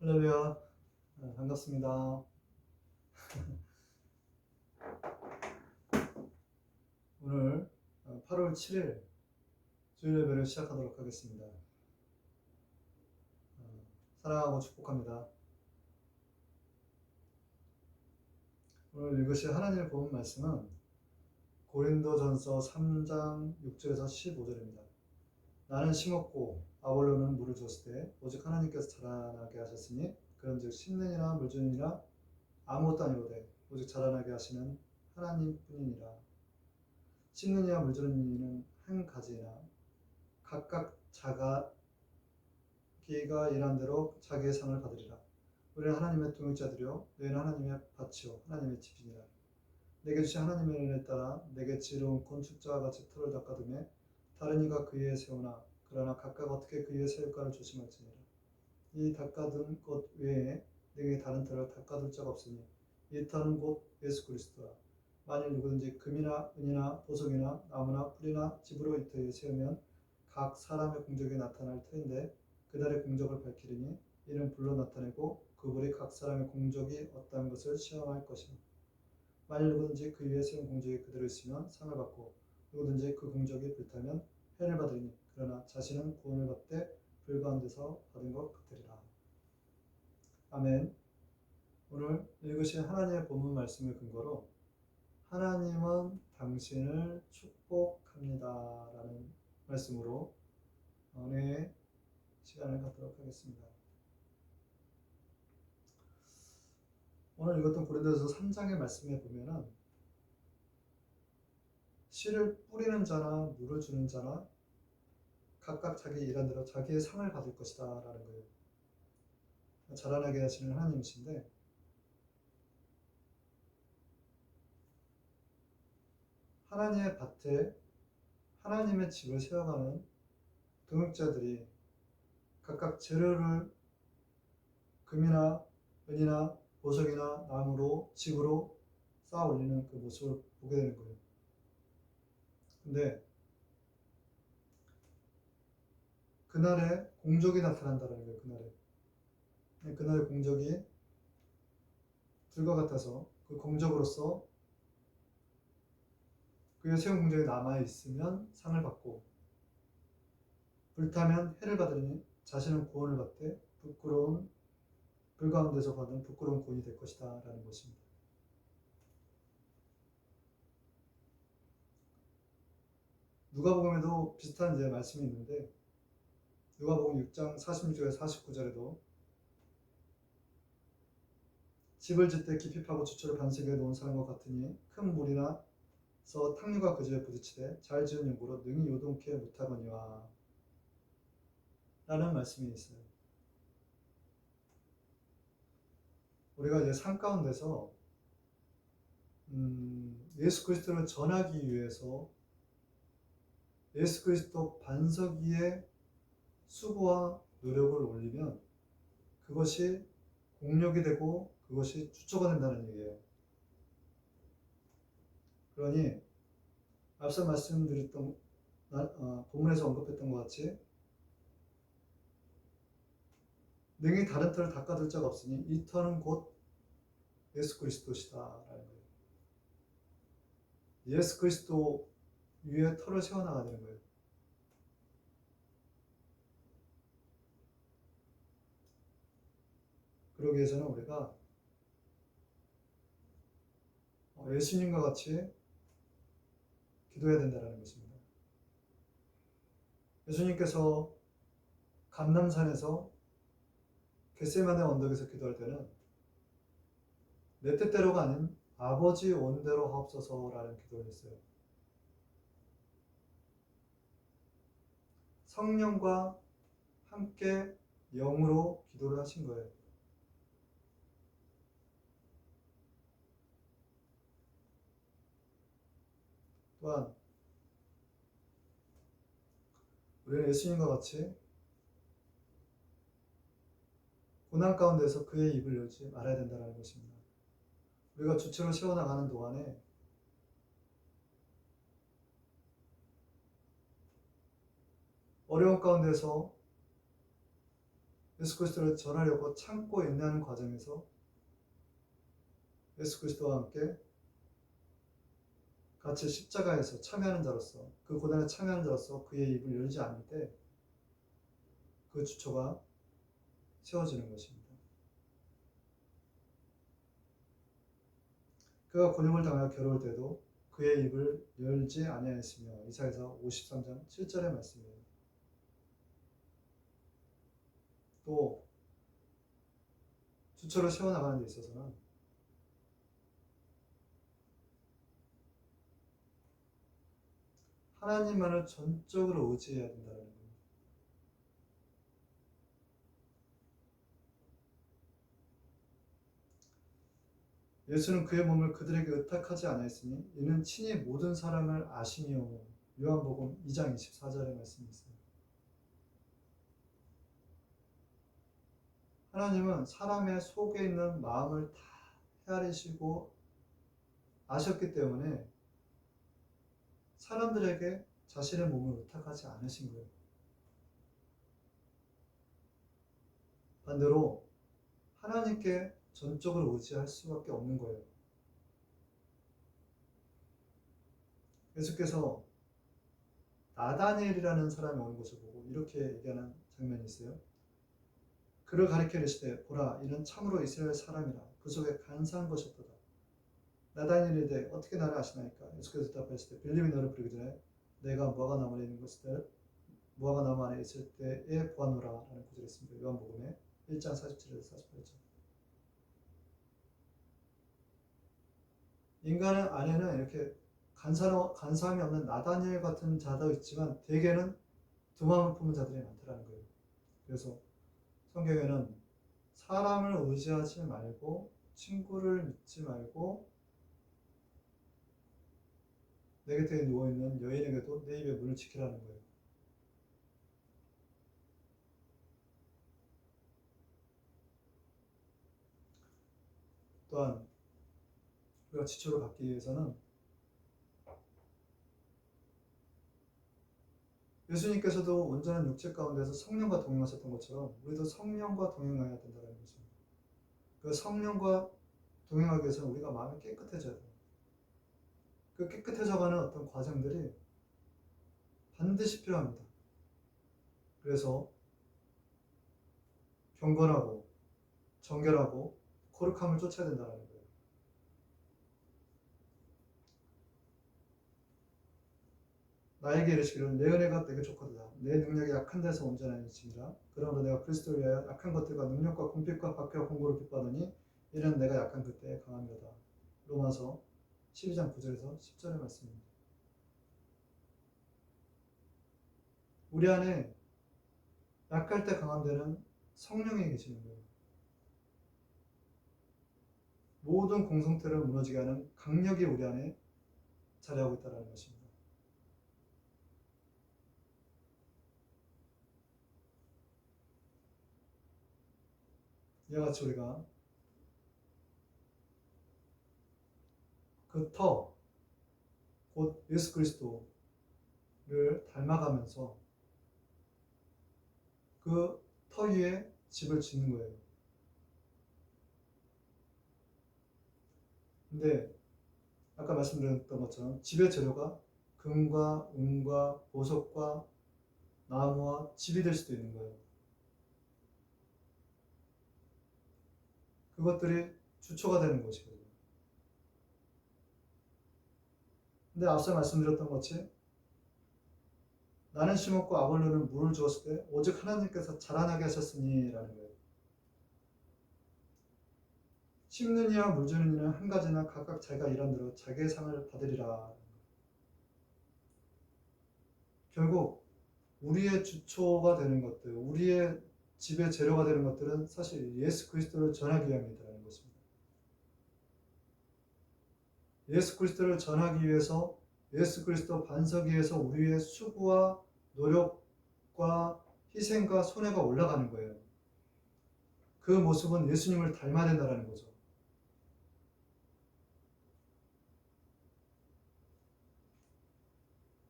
할렐루야. 반갑습니다. 오늘 8월 7일 주일 예배를 시작하도록 하겠습니다. 사랑하고 축복합니다. 오늘 읽으실 하나님의 본 말씀은 고린도전서 3장 6절에서 15절입니다. 나는 심었고 아볼로는 물을 줬을 때 오직 하나님께서 자라나게 하셨으니 그런즉 심는이나 물 주느니라 아무것도 아니로되 오직 자라나게 하시는 하나님뿐이니라. 심는 이와 물 주는 이는 한 가지나 각각 자기가 일한 대로 자기의 상을 받으리라. 우리는 하나님의 동역자들이요 너희는 하나님의 밭이요 하나님의 집이니라. 내게 주신 하나님의 은혜를 따라 내게 지혜로운 건축자와 같이 터를 닦아두매 다른 이가 그 위에 세우나 그러나 각각 어떻게 그 위에 세울까를 조심할지니라. 이 닦아둔 것 외에 내게 다른 터를 닦아둘 자가 없으니 이 터는 곧 예수 그리스도라. 만일 누구든지 금이나 은이나 보석이나 나무나 풀이나 집으로 이 터에 세우면 각 사람의 공적이 나타날 터인데 그날의 공적을 밝히리니 이는 불로 나타내고 그 불이 각 사람의 공적이 어떠한 것을 시험할 것이라. 만일 누구든지 그 위에 세운 공적이 그대로 있으면 상을 받고 누구든지 그 공적이 불타면 해를 받으리니 그러나 자신은 구원을 받되 불 가운데서 받은 것 같으리라. 아멘. 오늘 읽으신 하나님의 본문 말씀을 근거로 하나님은 당신을 축복합니다 라는 말씀으로 은혜의 시간을 갖도록 하겠습니다. 오늘 읽었던 고린도전서 3장의 말씀에 보면은 씨를 뿌리는 자나 물을 주는 자나 각각 자기 일한 대로 자기의 상을 받을 것이다 라는 거예요. 자라나게 하시는 하나님이신데 하나님의 밭에 하나님의 집을 세워가는 동역자들이 각각 재료를 금이나 은이나 보석이나 나무로 집으로 쌓아 올리는 그 모습을 보게 되는 거예요. 근데 그날에 공적이 나타난다는 거예요. 그날의 공적이 불과 같아서 그 공적으로서 그의 세운 공적이 남아있으면 상을 받고 불타면 해를 받으니 자신은 구원을 받되 부끄러운 불 가운데서 받은 부끄러운 구원이 될 것이다 라는 것입니다. 누가복음에도 비슷한 이제 말씀이 있는데 누가복음 6장 46절에서 49절에도 집을 짓되 깊이 파고 주초를 반석에 놓은 사람과 같으니 큰 물이 나서 탕류가 그 집에 부딪히되 잘 지은 연고로 능히 요동케 못하거니와 라는 말씀이 있어요. 우리가 이제 삶 가운데서 예수 그리스도를 전하기 위해서 예수 그리스도 반석 위에 수고와 노력을 올리면 그것이 공력이 되고 그것이 주초가 된다는 얘기예요. 그러니 앞서 말씀드렸던 본문에서 언급했던 것 같이 능히 다른 터를 닦아둘 자가 없으니 이 터는 곧 예수 그리스도시다라는 거예요. 예수 그리스도 위에 터를 세워나가야 되는 거예요. 그러기 위해서는 우리가 예수님과 같이 기도해야 된다는 것입니다. 예수님께서 감람산에서 겟세마네 언덕에서 기도할 때는 내 뜻대로가 아닌 아버지 원대로 하옵소서라는 기도를 했어요. 성령과 함께 영으로 기도를 하신 거예요. 또한 우리는 예수님과 같이 고난 가운데서 그의 입을 열지 말아야 된다는 것입니다. 우리가 주체로 세워나가는 동안에 어려운 가운데서 예수 그리스도를 전하려고 참고 인내하는 과정에서 예수 그리스도와 함께 같이 십자가에서 참여하는 자로서, 그 고난에 참여하는 자로서 그의 입을 열지 않을 때 그 주초가 세워지는 것입니다. 그가 곤욕을 당하여 괴로울 때도 그의 입을 열지 아니하였으며, 이사야서 53장 7절의 말씀이에요. 또 주초를 세워나가는 데 있어서는 하나님만을 전적으로 의지해야 된다는 겁니다. 예수는 그의 몸을 그들에게 의탁하지 아니하였으니 이는 친히 모든 사람을 아시며, 요한복음 2장 24절의 말씀이 있어요. 하나님은 사람의 속에 있는 마음을 다 헤아리시고 아셨기 때문에 사람들에게 자신의 몸을 의탁하지 않으신 거예요. 반대로 하나님께 전적으로 의지할 수밖에 없는 거예요. 예수께서 나다니엘이라는 사람이 오는 것을 보고 이렇게 얘기하는 장면이 있어요. 그를 가리켜 이르시되 보라, 이는 참으로 이스라엘 사람이라 그 속에 간사한 것이었도다. 나다니엘이 이르되 어떻게 나를 아시나이까? 예수께서 대답하시되 빌림이 너를 부르기 전에 내가 무화과 나무 안에 있는 것을 무화과 나무 안에 있을 때에 보았노라 라는 구절이 있습니다. 요한복음에 1장 47에서 48절. 인간 안에는 이렇게 간사함이 없는 나다니엘 같은 자도 있지만 대개는 두 마음을 품은 자들이 많더라는 거예요. 그래서 성경에는 사람을 의지하지 말고 친구를 믿지 말고 내 곁에 누워있는 여인에게도 내 입의 문을 지키라는 거예요. 또한 우리가 지초를 받기 위해서는 예수님께서도 온전한 육체 가운데서 성령과 동행하셨던 것처럼 우리도 성령과 동행해야 된다는 것입니다. 그 성령과 동행하기 위해서는 우리가 마음이 깨끗해져야 돼요. 그 깨끗해져가는 어떤 과정들이 반드시 필요합니다. 그래서 경건하고 정결하고 거룩함을 쫓아야 된다는 거예요. 나에게 이르시기를 내 은혜가 내게 좋거든. 내 능력이 약한 데서 온전한 이치니라. 그러므로 내가 그리스도를 위하여 약한 것들과 능력과 궁핍과 박해와 공고를 빚받으니 이는 내가 약한 그때에 강함이로다. 로마서 12장 9절에서 10절의 말씀입니다. 우리 안에 약할 때 강한 데는 성령이 계시는 거예요. 모든 공동체를 무너지게 하는 강력이 우리 안에 자리하고 있다는 것입니다. 이와 같이 우리가 그 터, 곧 예수 그리스도를 닮아가면서 그 터 위에 집을 짓는 거예요. 근데 아까 말씀드렸던 것처럼 집의 재료가 금과 은과 보석과 나무와 집이 될 수도 있는 거예요. 그것들이 주초가 되는 것이거든요. 근데 앞서 말씀드렸던 것이 나는 심었고 아볼로는 물을 주었을 때 오직 하나님께서 자라나게 하셨으니 라는 거예요. 심는 이와 물 주는 이는 한 가지나 각각 자기가 일한 대로 자기의 상을 받으리라. 결국 우리의 주초가 되는 것들, 우리의 집의 재료가 되는 것들은 사실 예수 그리스도를 전하기 위함이라는 것입니다. 예수 그리스도를 전하기 위해서, 예수 그리스도 반석이 위해서 우리의 수고와 노력과 희생과 손해가 올라가는 거예요. 그 모습은 예수님을 닮아야 된다는 거죠.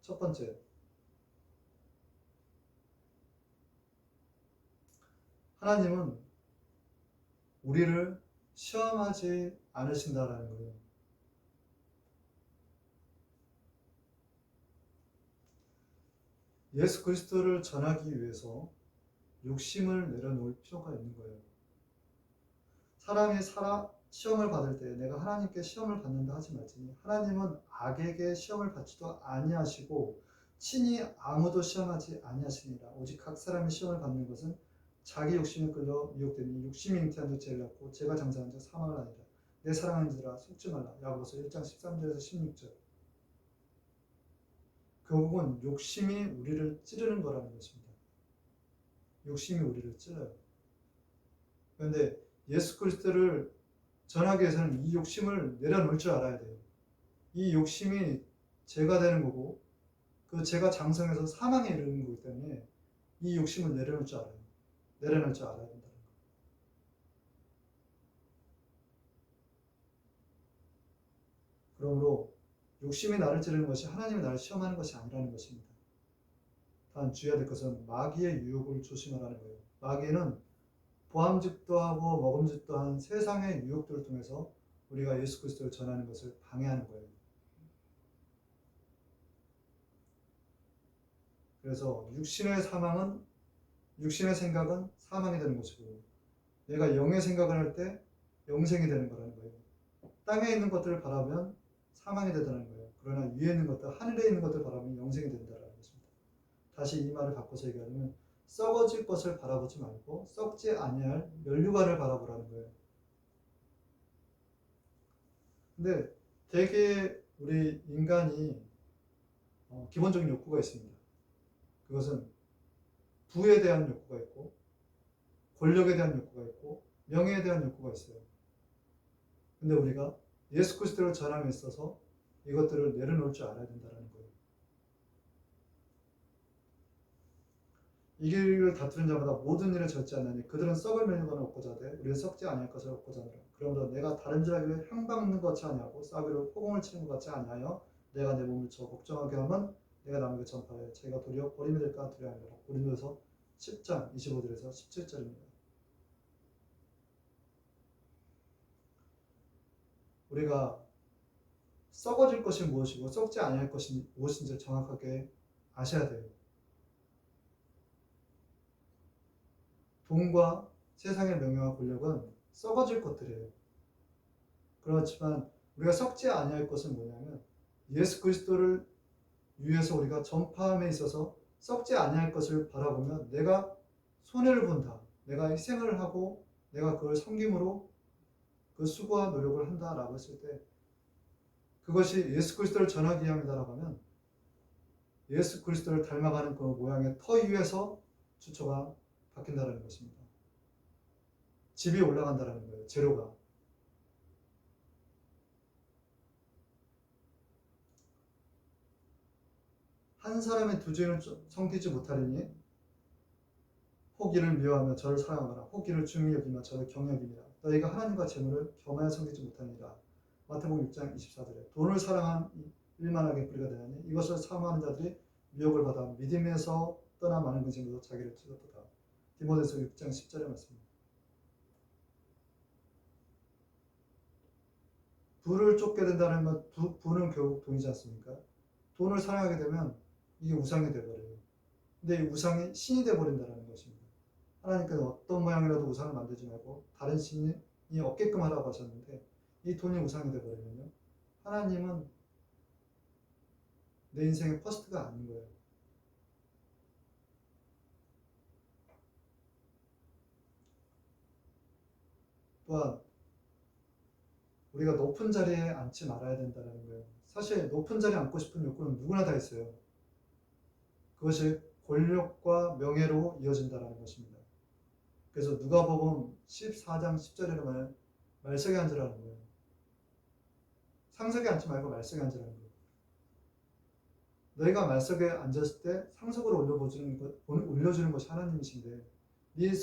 첫 번째, 하나님은 우리를 시험하지 않으신다라는 거예요. 예수 그리스도를 전하기 위해서 욕심을 내려놓을 필요가 있는 거예요. 사람이 시험을 받을 때 내가 하나님께 시험을 받는다 하지 말지니 하나님은 악에게 시험을 받지도 아니하시고 친히 아무도 시험하지 아니하시니라. 오직 각 사람이 시험을 받는 것은 자기 욕심에 끌려 미혹되니 욕심이 잉태한 즉 죄를 낳고 죄가 장사한 즉 사망을 하니라. 내 사랑하는 자들아 속지 말라. 야고보서 1장 13절에서 16절. 결국은 욕심이 우리를 찌르는 거라는 것입니다. 욕심이 우리를 찔러요. 그런데 예수 그리스도를 전하기 위해서는 이 욕심을 내려놓을 줄 알아야 돼요. 이 욕심이 죄가 되는 거고 그 죄가 장성해서 사망에 이르는 거기 때문에 이 욕심을 내려놓을 줄 알아요. 내려놓을 줄 알아야 된다는 거예요. 그러므로 욕심이 나를 찌르는 것이 하나님이 나를 시험하는 것이 아니라는 것입니다. 단 주의해야 될 것은 마귀의 유혹을 조심하라는 거예요. 마귀는 보암직도 하고 먹음직도 한 세상의 유혹들을 통해서 우리가 예수 그리스도를 전하는 것을 방해하는 거예요. 그래서 육신의 생각은 사망이 되는 것이고 내가 영의 생각을 할 때 영생이 되는 거라는 거예요. 땅에 있는 것들을 바라면 사망이 되더라는 거예요. 그러나 위에 있는 것들, 하늘에 있는 것들을 바라면 영생이 된다는 것입니다. 다시 이 말을 바꿔서 얘기하면 썩어질 것을 바라보지 말고 썩지 아니할 면류관을 바라보라는 거예요. 근데 되게 우리 인간이 기본적인 욕구가 있습니다. 그것은 부에 대한 욕구가 있고 권력에 대한 욕구가 있고 명예에 대한 욕구가 있어요. 근데 우리가 예수 그리스도를 전함에 있어서 이것들을 내려놓을 줄 알아야 된다는 거예요. 이 길을 다투는 자마다 모든 일을 절제 않나니 그들은 썩을 면류관을 얻고자 하되 우리는 썩지 아니할 것을 얻고자 하노라. 그러므로 내가 다른 자에게 향박는 것 같이 아니하고 싸귀로 호공을 치는 것 같이 아니하여 내가 내 몸을 쳐 걱정하게 하면 내가 남에게 전파하여 자기가 도리어 버림이 될까 두려워하노라. 고린도서 10장 25절에서 17절입니다. 우리가 썩어질 것이 무엇이고 썩지 아니할 것이 무엇인지 정확하게 아셔야 돼요. 돈과 세상의 명예와 권력은 썩어질 것들이에요. 그렇지만 우리가 썩지 아니할 것은 뭐냐면 예수 그리스도를 위해서 우리가 전파함에 있어서 썩지 아니할 것을 바라보면 내가 손해를 본다. 내가 희생을 하고 내가 그걸 섬김으로 그 수고와 노력을 한다라고 했을 때 그것이 예수 그리스도를 전하기 위함이다라고 하면 예수 그리스도를 닮아가는 그 모양의 터 위에서 주처가 바뀐다는 것입니다. 집이 올라간다는 거예요. 재료가. 한 사람의 두 죄는 섬기지 못하리니 혹 이를 미워하며 저를 사랑하거나 혹 이를 중히 여기며 저를 경외하기니라. 너희가 하나님과 재물을 겸하여 섬기지 못하니라. 마태복음 6장 24절에 돈을 사랑한 일만하게 뿌리가 되나니 이것을 사모하는 자들이 미혹을 받아 믿음에서 떠나 많은 근심으로 자기를 찔렀도다. 디모데서 6장 10절의 말씀입니다. 부를 쫓게 된다는 건 부는 결국 돈이지 않습니까? 돈을 사랑하게 되면 이게 우상이 되어버려요. 근데 이 우상이 신이 되어버린다는 것입니다. 하나님께서 어떤 모양이라도 우상을 만들지 말고 다른 신이 없게끔 하라고 하셨는데 이 돈이 우상이 되어버리면요. 하나님은 내 인생의 퍼스트가 아닌 거예요. 또한 우리가 높은 자리에 앉지 말아야 된다는 거예요. 사실 높은 자리에 앉고 싶은 욕구는 누구나 다 있어요. 그것이 권력과 명예로 이어진다는 것입니다. 그래서 누가복음 14장 10절에는 말석에 앉으라는 거예요. 상석에 앉지 말고 말석에 앉으라는 거예요. 너희가 말석에 앉았을 때 상석으로 올려주는 것이 하나님이신데 너희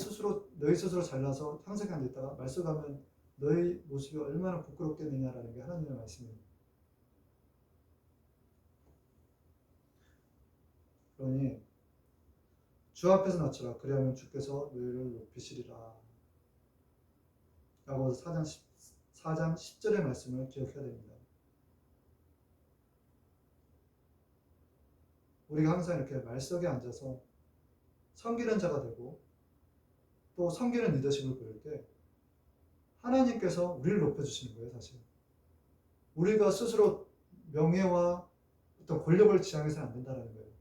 스스로 잘나서 상석에 앉아있다가 말석 하면 너희 모습이 얼마나 부끄럽겠느냐라는 게 하나님의 말씀입니다. 그러니 주 앞에서 낮추라. 그리하면 주께서 너희를 높이시리라. 라고 4장 10절의 말씀을 기억해야 됩니다. 우리가 항상 이렇게 말석에 앉아서 섬기는 자가 되고 또 섬기는 리더십을 보일 때 하나님께서 우리를 높여주시는 거예요, 사실. 우리가 스스로 명예와 어떤 권력을 지향해서는 안 된다는 거예요.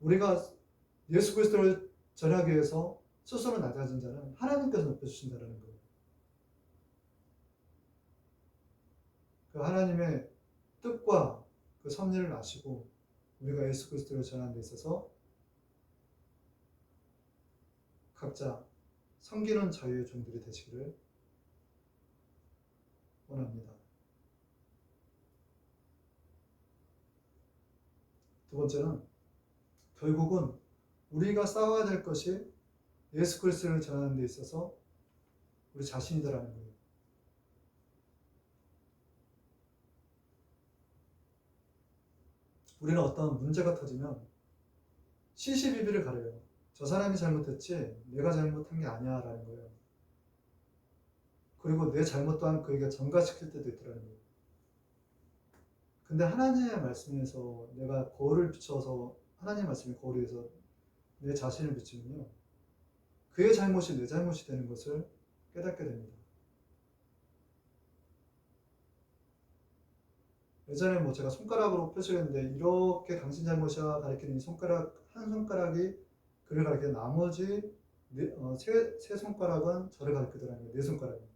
우리가 예수 그리스도를 전하기 위해서 스스로 낮아진 자는 하나님께서 높여주신다는 거예요. 그 하나님의 뜻과 그 섭리를 아시고 우리가 예수 그리스도를 전하는 데 있어서 각자 섬기는 자유의 종들이 되시기를 원합니다. 두 번째는 결국은 우리가 싸워야 될 것이 예수 그리스도를 전하는 데 있어서 우리 자신이다라는 거예요. 우리는 어떤 문제가 터지면 시시비비를 가려요. 저 사람이 잘못했지 내가 잘못한 게 아니야 라는 거예요. 그리고 내 잘못 또한 그에게 전가시킬 때도 있더라는 거예요. 근데 하나님의 말씀에서 내가 거울을 비춰서 하나님의 말씀이 거울이 돼서 내 자신을 비추면요, 그의 잘못이 내 잘못이 되는 것을 깨닫게 됩니다. 예전에 뭐 제가 손가락으로 표시했는데 이렇게 당신 잘못이야 가리키는 이 손가락 한 손가락이 그를 가리키는 나머지 세 손가락은 저를 가리키더라는 거예요. 네 손가락이.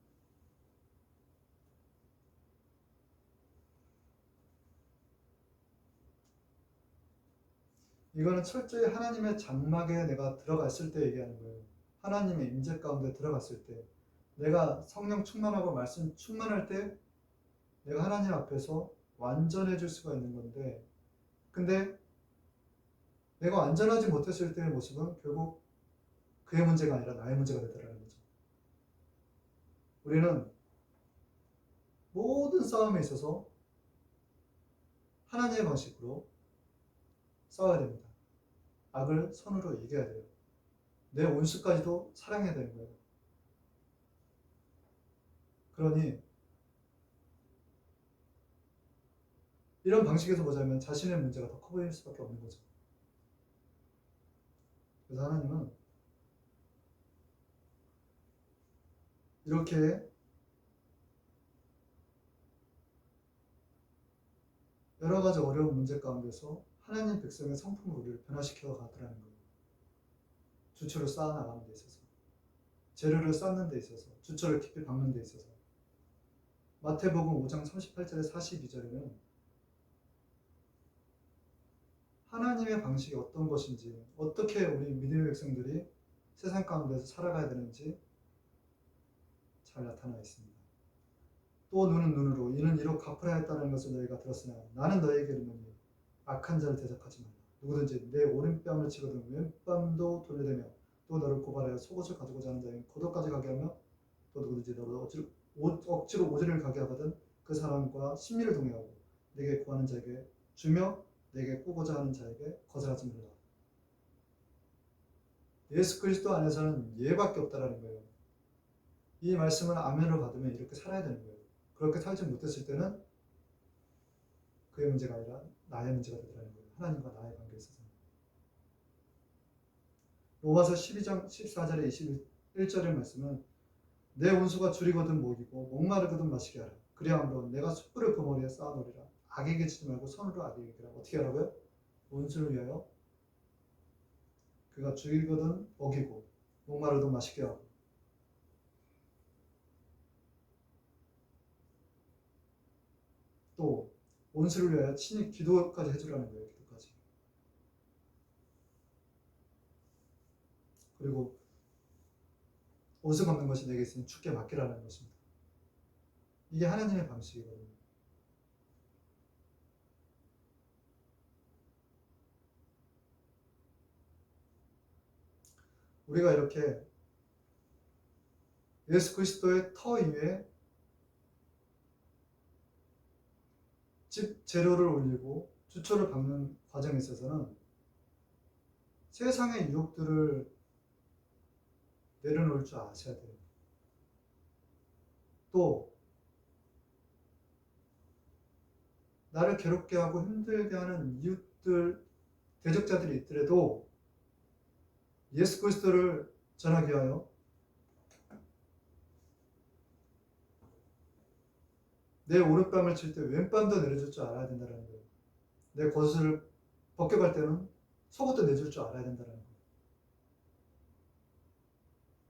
이거는 철저히 하나님의 장막에 내가 들어갔을 때 얘기하는 거예요. 하나님의 임재 가운데 들어갔을 때 내가 성령 충만하고 말씀 충만할 때 내가 하나님 앞에서 완전해질 수가 있는 건데, 근데 내가 완전하지 못했을 때의 모습은 결국 그의 문제가 아니라 나의 문제가 되더라는 거죠. 우리는 모든 싸움에 있어서 하나님의 방식으로 싸워야 됩니다. 악을 선으로 이겨야 돼요. 내 원수까지도 사랑해야 되는 거예요. 그러니 이런 방식에서 보자면 자신의 문제가 더 커 보일 수밖에 없는 거죠. 그래서 하나님은 이렇게 여러 가지 어려운 문제 가운데서 하나님 백성의 성품을 우리를 변화시켜 가더라는 거예요. 주처를 쌓아나가는 데 있어서, 재료를 쌓는 데 있어서, 주처를 깊이 박는 데 있어서. 마태복음 5장 38절에 42절에는 하나님의 방식이 어떤 것인지, 어떻게 우리 믿음의 백성들이 세상 가운데서 살아가야 되는지 잘 나타나 있습니다. 또 눈은 눈으로 이는 이로 갚으라 했다는 것을 너희가 들었으나 나는 너희에게 이르노니 악한 자를 대적하지 말라. 누구든지 내 오른뺨을 치거든 왼뺨도 돌려대며 또 너를 고발하여 속옷을 가지고자 하는 자에게 겉옷까지 가게 하며 또 누구든지 너를 억지로 오지를 가게 하거든 그 사람과 신미를 동의하고 내게 구하는 자에게 주며 내게 꾸고자 하는 자에게 거절하지 말라. 예수 그리스도 안에서는 예밖에 없다라는 거예요. 이 말씀을 아멘으로 받으면 이렇게 살아야 되는 거예요. 그렇게 살지 못했을 때는 그의 문제가 아니라 나의 문제가 되더라는 거예요. 하나님과 나의 관계에 있어서. 로마서 12장 14절에 21절의 말씀은 내 원수가 줄이거든 먹이고 목마르거든 마시게 하라. 그리함으로 내가 숯불을 그 머리에 쌓아놓으리라. 악에게 치지 말고 선으로 악에게 하라. 어떻게 하라고요? 원수를 위하여 그가 줄이거든 먹이고 목마르거든 마시게 하고, 또 원수를 위하여 친히 기도까지 해주라는 거예요. 기도까지. 그리고 옷을 없는 것이 내게 있으니 춥게 맡기라는 것입니다. 이게 하나님의 방식이거든요. 우리가 이렇게 예수 그리스도의 터 위에 집 재료를 올리고 주초를 박는 과정에 있어서는 세상의 유혹들을 내려놓을 줄 아셔야 돼요. 또 나를 괴롭게 하고 힘들게 하는 이웃들, 대적자들이 있더라도 예수 그리스도를 전하기 위하여 내 오른뺨을 칠 때 왼뺨도 내려줄 줄 알아야 된다는 거예요. 내 겉을 벗겨갈 때는 속옷도 내줄 줄 알아야 된다는 거예요.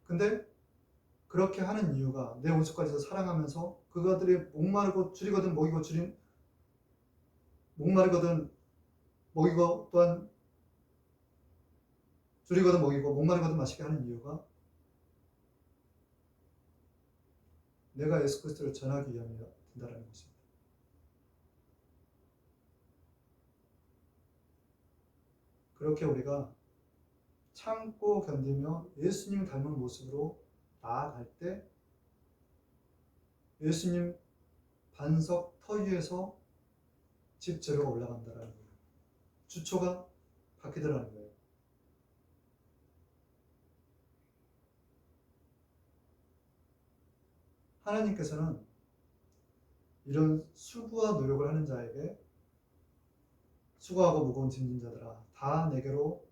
근데 그렇게 하는 이유가 내 온속까지도 사랑하면서 그가들이 목마르고 줄이거든 먹이고 목마르거든 먹이고 또한 줄이거든 먹이고 목마르거든 마시게 하는 이유가 내가 예수 그리스도를 전하기 위함이라 된다는 것입니다. 그렇게 우리가 참고 견디며 예수님 닮은 모습으로 나아갈 때 예수님 반석 터 위에서 집 재료가 올라간다는 거예요. 주초가 바뀌더라는 거예요. 하나님께서는 이런 수고와 노력을 하는 자에게 수고하고 무거운 짐진 자들아 다 내게로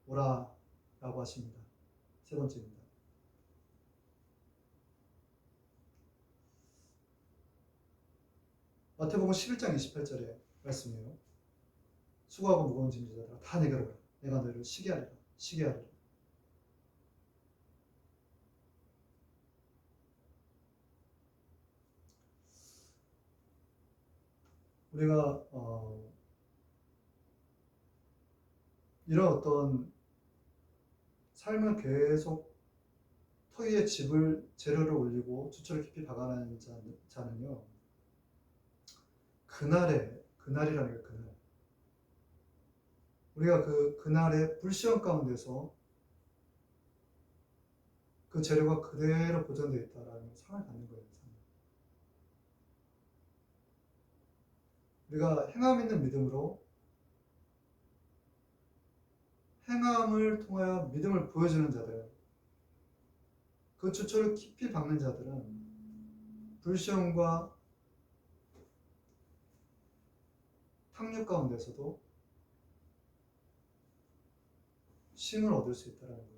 오라 라고 하십니다. 세 번째입니다. 마태복음 11장 28절의 말씀이에요. 수고하고 무거운 짐진 자들아 다 내게로 오라. 내가 너희를 쉬게 하리라. 쉬게 하리라. 우리가 이런 어떤 삶을 계속 터 위에 재료를 올리고 주초를 깊이 박아나는 자는요. 그날이라는 게 그날. 우리가 그날의 불시험 가운데서 그 재료가 그대로 보존되어 있다라는 상을 받는 거예요. 우리가 행함 있는 믿음으로 행함을 통하여 믿음을 보여주는 자들, 그 주초를 깊이 박는 자들은 불시험과 탕육 가운데서도 쉼을 얻을 수 있다는 거예요.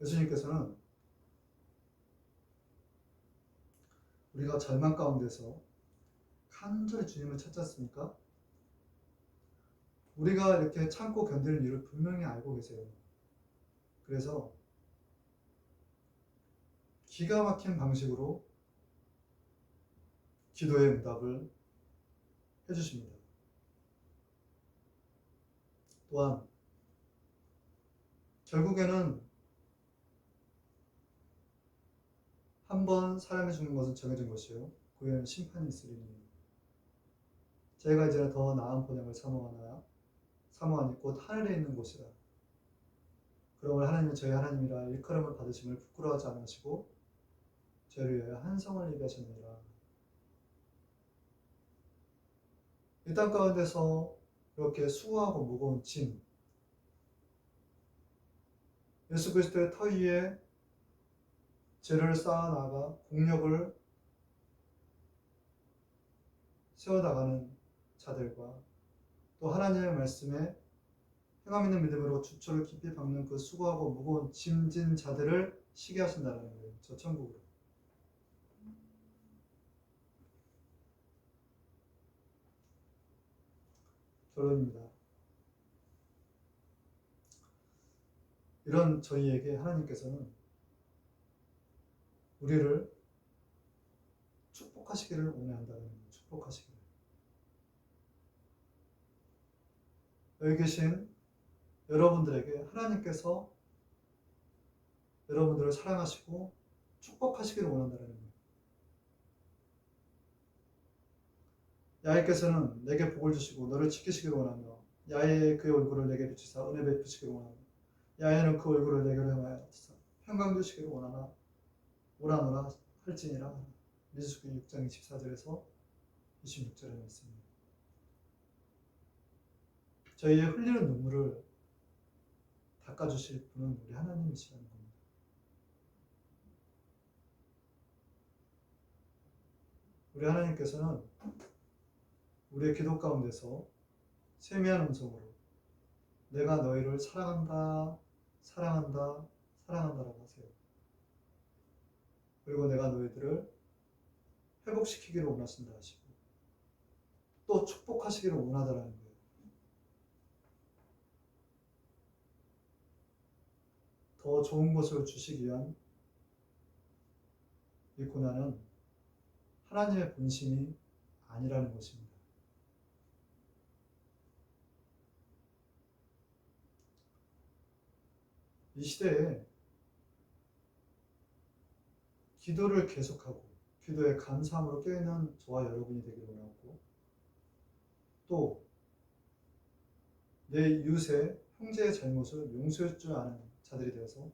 예수님께서는 우리가 절망 가운데서 간절히 주님을 찾지 않습니까? 우리가 이렇게 참고 견디는 이유를 분명히 알고 계세요. 그래서 기가 막힌 방식으로 기도의 응답을 해주십니다. 또한 결국에는 한 번 사람이 죽는 것은 정해진 것이요 그 후에는 심판이 있으리니 저희가 이제 더 나은 본향을 사모하니 곧 하늘에 있는 곳이라. 그러므로 하나님은 저희 하나님이라 일컬음을 받으심을 부끄러워하지 않으시고 저희를 위하여 한 성을 입게 하셨느니라. 이 땅 가운데서 이렇게 수고하고 무거운 짐, 예수 그리스도의 터 위에 죄를 쌓아나가 공력을 세워나가는 자들과 또 하나님의 말씀에 행함 있는 믿음으로 주초를 깊이 박는 그 수고하고 무거운 짐진 자들을 쉬게 하신다는 거예요. 저 천국으로. 결론입니다. 이런 저희에게 하나님께서는 우리를 축복하시기를 원한다는 거예요. 축복하시기를. 여기 계신 여러분들에게 하나님께서 여러분들을 사랑하시고 축복하시기를 원한다는 거예요. 야훼께서는 내게 복을 주시고 너를 지키시기를 원하며 야훼의 그의 얼굴을 내게 비추사 은혜 베푸시기를 원하며 야훼는 그 얼굴을 내게로 향하여 평강 주시기를 원하노라 할지니라. 민수기 6장 24절에서 26절의 말씀입니다. 저희의 흘리는 눈물을 닦아주실 분은 우리 하나님이시라는 겁니다. 우리 하나님께서는 우리의 기도 가운데서 세미한 음성으로 내가 너희를 사랑한다, 사랑한다, 사랑한다라고 하세요. 그리고 내가 너희들을 회복시키기를 원하신다 하시고 또 축복하시기를 원하다라는 거예요. 더 좋은 것을 주시기 위한 이 고난은 하나님의 본심이 아니라는 것입니다. 이 시대에 기도를 계속하고 기도에 감사함으로 깨어있는 저와 여러분이 되기를 원하고 또 내 이웃의 형제의 잘못을 용서할 줄 아는 자들이 되어서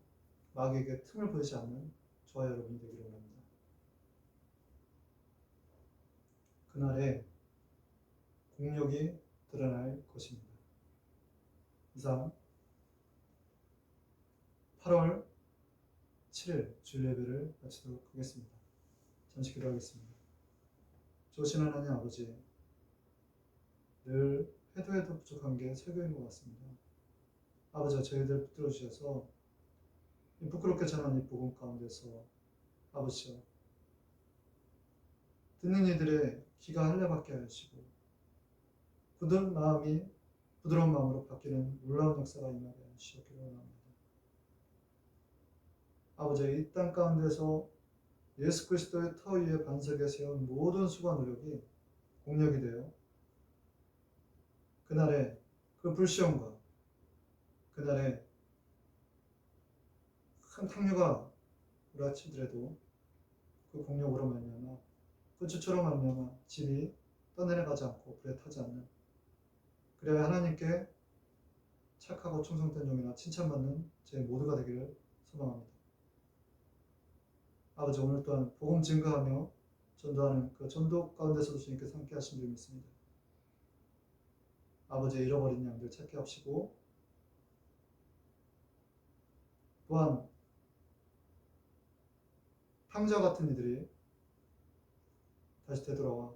마귀에게 틈을 보이지 않는 저와 여러분이 되기를 원합니다. 그날에 공력이 드러날 것입니다. 이상 8월 7일 주일 예배를 마치도록 하겠습니다. 잠시 기도하겠습니다. 좋으신 하나님 아버지, 늘 해도 부족한 게 설교인 것 같습니다. 아버지가 저희들 붙들어 주셔서 이 부끄럽게 전한 이 복음 가운데서 아버지여 듣는 이들의 귀가 할례받게 하시고 부드러운 마음으로 바뀌는 놀라운 역사가 임하게 하시기를 원합니다. 아버지, 이 땅 가운데서 예수 그리스도의 터 위에 반석에 세운 모든 수고와 노력이 공력이 되어 그날에 그 불시험과 그날에 큰 탕류가 몰아치더라도 그 공력으로 말미암아 그 주처럼 말미암아 집이 떠내려가지 않고 불에 타지 않는, 그래야 하나님께 착하고 충성된 종이나 칭찬받는 저희 모두가 되기를 소망합니다. 아버지, 오늘 또한 복음 증거하며 전도하는 그 전도 가운데서도 주님께서 함께 하신 줄 믿습니다. 아버지의 잃어버린 양들 찾게 하시고 또한 탕자 같은 이들이 다시 되돌아와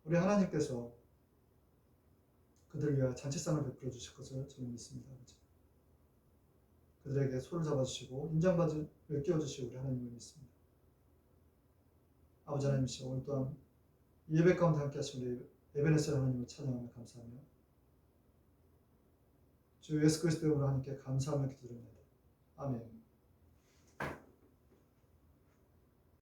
우리 하나님께서 그들을 위하여 잔치상을 베풀어 주실 것을 저는 믿습니다. 아버지, 그들에게 소를 잡아주시고 인장받을 끼워주시고 우리 하나님을 믿습니다. 아버지 하나님이시여, 오늘 또한 예배 가운데 함께 하신 우리 에베네셀 하나님을 찬양하며 감사하며 주 예수 그리스도의 이름으로 하나님께 감사하며 기도드립니다. 아멘.